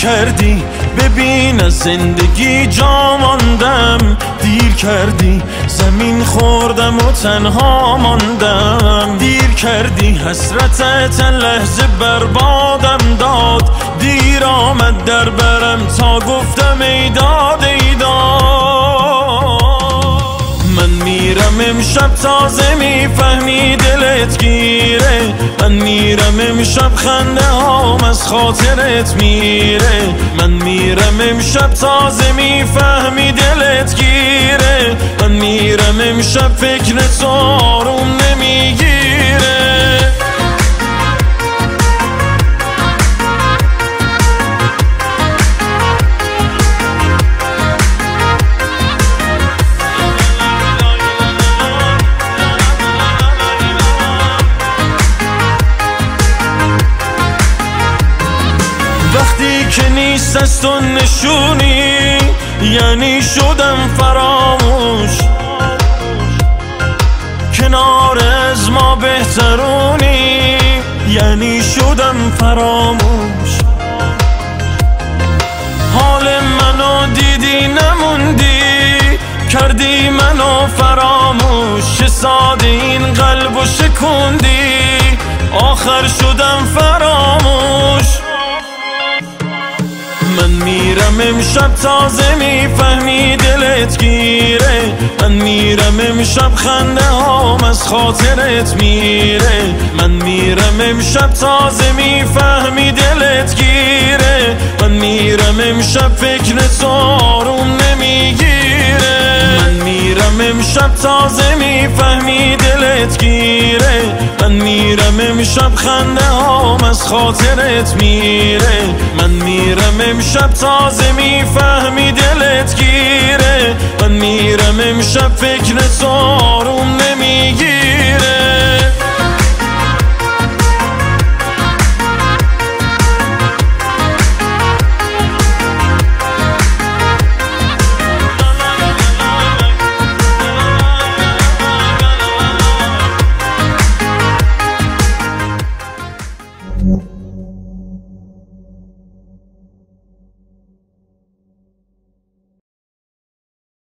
کردی ببین از زندگی جا ماندم، دیر کردی زمین خوردم و تنها ماندم، دیر کردی حسرتت لحظه بربادم داد، دیر آمد در برم تا گفتم ای داد ای داد. من میرم امشب تازه میفهمی دلت گیره، من میرم امشب خنده هام از خاطرت میره، من میرم امشب تازه میفهمی دلت گیره، من میرم امشب فکر تو آروم نمیگیره. وقتی که نیست از تو نشونی یعنی شدم فراموش، کنار از ما بهترونی یعنی شدم فراموش، حال منو دیدی نموندی کردی منو فراموش، چه ساده این قلبو شکوندی آخر شدم فراموش. من میرم امشب تازه میفهمی دلت گیره، من میرم امشب خنده هام از خاطرت میره، من میرم امشب تازه میفهمی دلت گیره، من میرم امشب فکر تو آروم نمیگیره، من میرم امشب تازه میفهمی دلت گیره، من میرم امشب خنده هام از خاطرت میره، من میرم امشب تازه میفهمی دلت گیره، من میرم امشب فکر تو